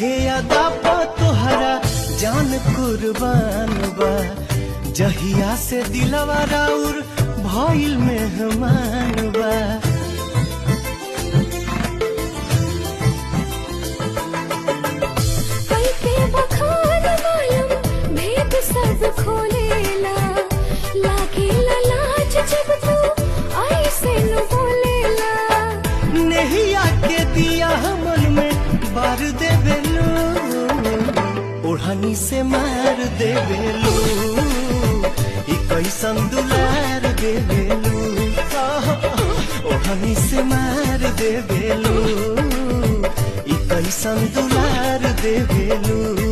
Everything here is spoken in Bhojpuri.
इहे अदा पा तोहरा जान कुर्बान बा। जहिया से दिलवा राउर भइल मेहमान बा। सब खोलेला लागेला लाज जब तू ऐसे न बोलेला। नहिया के दिया मन में बार दे बेलू, ओढ़नी से मार दे बेलू। ई कैसन दुलार दे बेलू, ओढ़नी से मार दे बेलू। ई कैसन दुलार दे बेलू।